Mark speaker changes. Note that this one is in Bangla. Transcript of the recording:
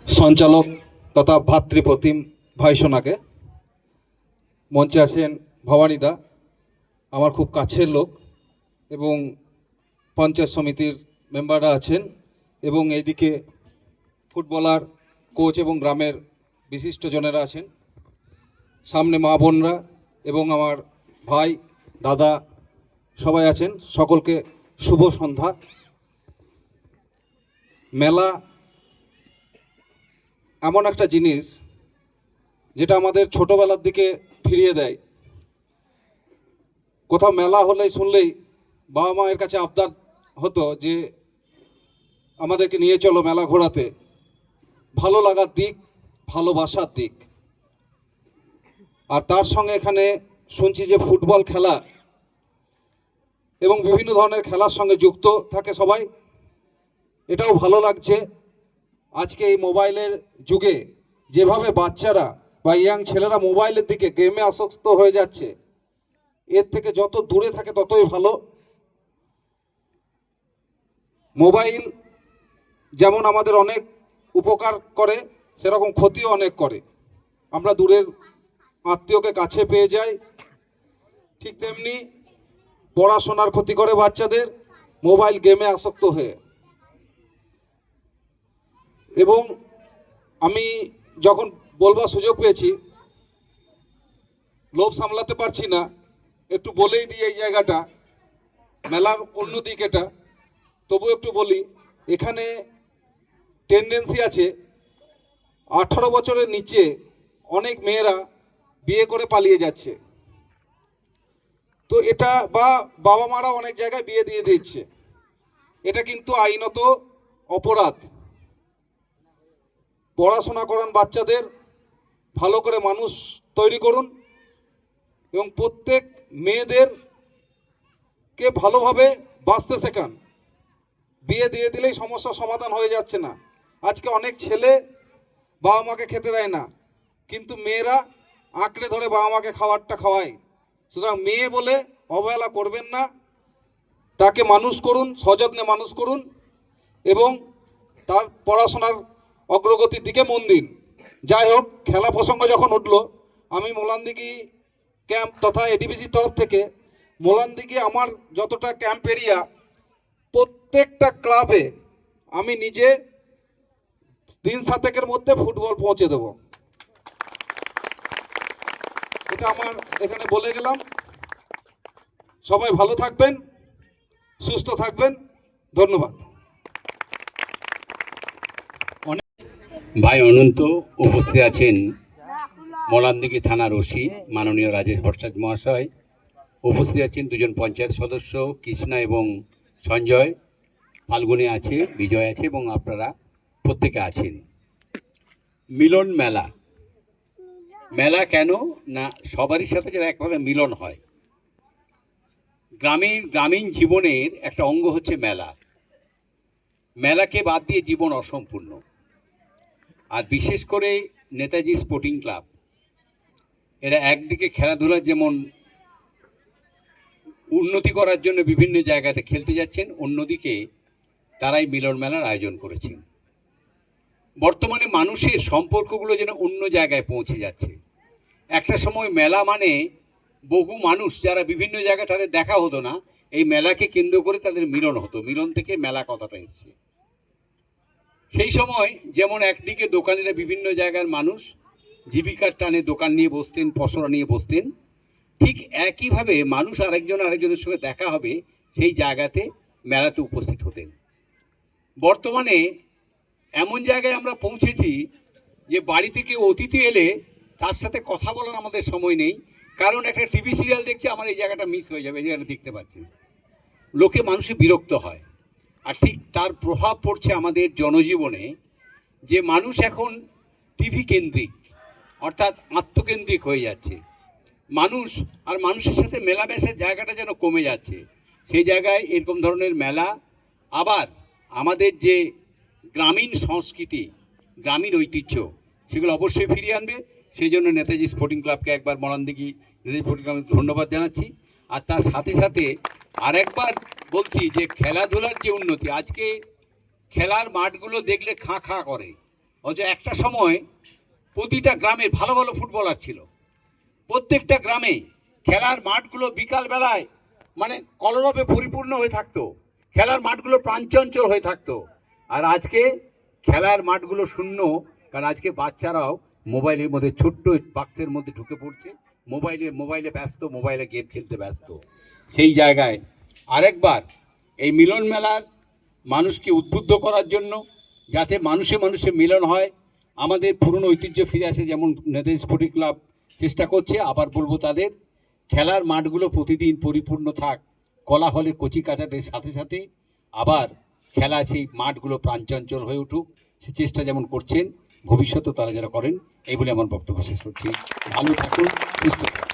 Speaker 1: সঞ্চালক তথা ভাতৃপ্রতিম ভাইসোনাকে, মঞ্চে আছেন ভবানীদা, আমার খুব কাছের লোক, এবং পঞ্চায়েত সমিতির মেম্বাররা আছেন, এবং এইদিকে ফুটবলার, কোচ এবং গ্রামের বিশিষ্টজনেরা আছেন, সামনে মা বোনরা এবং আমার ভাই দাদা সবাই আছেন। সকলকে শুভ সন্ধ্যা। মেলা এমন একটা জিনিস যেটা আমাদের ছোটোবেলার দিকে ফিরিয়ে দেয়। কোথাও মেলা হলেই শুনলেই বাবা মায়ের কাছে আবদার হতো যে আমাদেরকে নিয়ে চলো মেলা ঘোরাতে। ভালো লাগার দিক, ভালোবাসার দিক। আর তার সঙ্গে এখানে শুনছি যে ফুটবল খেলা এবং বিভিন্ন ধরনের খেলার সঙ্গে যুক্ত থাকে সবাই, এটাও ভালো লাগছে। আজকে এই মোবাইলের যুগে যেভাবে বাচ্চারা বা ইয়াং ছেলেরা মোবাইলের দিকে গেমে আসক্ত হয়ে যাচ্ছে, এর থেকে যত দূরে থাকে ততই ভালো। মোবাইল যেমন আমাদের অনেক উপকার করে, সেরকম ক্ষতিও অনেক করে। আমরা দূরের আত্মীয়কে কাছে পেয়ে যাই, ঠিক তেমনি পড়াশোনার ক্ষতি করে বাচ্চাদের মোবাইল গেমে আসক্ত হয়ে। এবং আমি যখন বলবার সুযোগ পেয়েছি, লোভ সামলাতে পারছি না, একটু বলেই দিই এই জায়গাটা, মেলার অন্য দিক এটা, তবু একটু বলি। এখানে টেন্ডেন্সি আছে 18 বছরের নিচে অনেক মেয়েরা বিয়ে করে পালিয়ে যাচ্ছে। তো এটা বা বাবা মারা অনেক জায়গায় বিয়ে দিয়ে দিচ্ছে, এটা কিন্তু আইনত অপরাধ। পড়াশোনা করান বাচ্চাদের, ভালো করে মানুষ তৈরি করুন, এবং প্রত্যেক মেয়েদেরকে ভালোভাবে বাঁচতে শেখান। বিয়ে দিয়ে দিলেই সমস্যার সমাধান হয়ে যাচ্ছে না। আজকে অনেক ছেলে বাবা মাকে খেতে দেয় না, কিন্তু মেয়েরা আঁকড়ে ধরে বাবা মাকে খাবারটা খাওয়ায়। সুতরাং মেয়ে বলে অবহেলা করবেন না, তাকে মানুষ করুন, সযত্নে মানুষ করুন, এবং তার পড়াশোনার অগ্রগতির দিকে মন দিন। যাই হোক, খেলা প্রসঙ্গ যখন উঠলো, আমি মোলানদিঘি ক্যাম্প তথা এডিবিসির তরফ থেকে মোলানদিঘি আমার যতটা ক্যাম্প এরিয়া, প্রত্যেকটা ক্লাবে আমি নিজে 3-7 মধ্যে ফুটবল পৌঁছে দেব, এটা আমার এখানে বলে গেলাম। সবাই ভালো থাকবেন, সুস্থ থাকবেন, ধন্যবাদ।
Speaker 2: ভাই অনন্ত উপস্থিত আছেন, মোলানদিঘি থানার ওসি মাননীয় রাজেশ ভট্টাচার্য মহাশয় উপস্থিত আছেন, দুজন পঞ্চায়েত সদস্য কৃষ্ণা এবং সঞ্জয়, ফাল্গুনি আছে, বিজয় আছে, এবং আপনারা প্রত্যেকে আছেন। মিলন মেলা, মেলা কেন না সবারই সাথে যেন একভাবে মিলন হয়। গ্রামীণ জীবনের একটা অঙ্গ হচ্ছে মেলা। মেলাকে বাদ দিয়ে জীবন অসম্পূর্ণ। আর বিশেষ করে নেতাজি স্পোর্টিং ক্লাব, এরা একদিকে খেলাধুলার যেমন উন্নতি করার জন্য বিভিন্ন জায়গাতে খেলতে যাচ্ছেন, অন্যদিকে তারাই মিলন মেলার আয়োজন করেছেন। বর্তমানে মানুষের সম্পর্কগুলো যেন অন্য জায়গায় পৌঁছে যাচ্ছে। একটা সময় মেলা মানে বহু মানুষ যারা বিভিন্ন জায়গায় তাদের দেখা হতো না, এই মেলাকে কেন্দ্র করে তাদের মিলন হতো, মিলন থেকে মেলা কথাটা এসছে। সেই সময় যেমন একদিকে দোকানিরা বিভিন্ন জায়গার মানুষ জীবিকার টানে দোকান নিয়ে বসতেন, পসরা নিয়ে বসতেন, ঠিক একইভাবে মানুষ আরেকজনের সঙ্গে দেখা হবে সেই জায়গাতে মেলাতে উপস্থিত হতেন। বর্তমানে এমন জায়গায় আমরা পৌঁছেছি যে বাড়ি থেকে অতিথি এলে তার সাথে কথা বলার আমাদের সময় নেই, কারণ একটা টিভি সিরিয়াল দেখছি, আমার এই জায়গাটা মিস হয়ে যাবে, এই জায়গাটা দেখতে পাচ্ছি। লোকে মানুষে বিরক্ত হয়। আর ঠিক তার প্রভাব পড়ছে আমাদের জনজীবনে, যে মানুষ এখন টিভি কেন্দ্রিক, অর্থাৎ আত্মকেন্দ্রিক হয়ে যাচ্ছে। মানুষ আর মানুষের সাথে মেলামেশার জায়গাটা যেন কমে যাচ্ছে। সেই জায়গায় এরকম ধরনের মেলা, আবার আমাদের যে গ্রামীণ সংস্কৃতি, গ্রামীণ ঐতিহ্য, সেগুলো অবশ্যই ফিরিয়ে আনবে। সেই জন্য নেতাজি স্পোর্টিং ক্লাবকে একবার মোলানদিঘি নেতাজি স্পোর্টিং ক্লাবকে ধন্যবাদ জানাচ্ছি। আর তার সাথে সাথে আরেকবার বলছি যে খেলাধুলার যে উন্নতি, আজকে খেলার মাঠগুলো দেখলে খাঁ খাঁ করে, অথচ একটা সময় প্রতিটা গ্রামে ভালো ভালো ফুটবলার ছিল, প্রত্যেকটা গ্রামে খেলার মাঠগুলো বিকালবেলায় মানে কলরবে পরিপূর্ণ হয়ে থাকতো, খেলার মাঠগুলো প্রাণচঞ্চল হয়ে থাকতো। আর আজকে খেলার মাঠগুলো শূন্য, কারণ আজকে বাচ্চারাও মোবাইলের মধ্যে ছোট্ট বাক্সের মধ্যে ঢুকে পড়ছে, মোবাইলে ব্যস্ত, মোবাইলে গেম খেলতে ব্যস্ত। সেই জায়গায় আরেকবার এই মিলন মেলার মানুষকে উদ্বুদ্ধ করার জন্য, যাতে মানুষে মানুষে মিলন হয়, আমাদের পুরনো ঐতিহ্য ফিরে আসে, যেমন নেতাজি স্পোর্টিং ক্লাব চেষ্টা করছে। আবার বলবো তাদের খেলার মাঠগুলো প্রতিদিন পরিপূর্ণ থাক, কোলাহলে কচি কাচাদের সাথে সাথে আবার খেলা সেই মাঠগুলো প্রাণচঞ্চল হয়ে উঠুক, সে চেষ্টা যেমন করছেন ভবিষ্যতেও তারা যারা করেন, এই বলে আমার বক্তব্য শেষ করছি। ভালো থাকুন, সুস্থ থাকুন।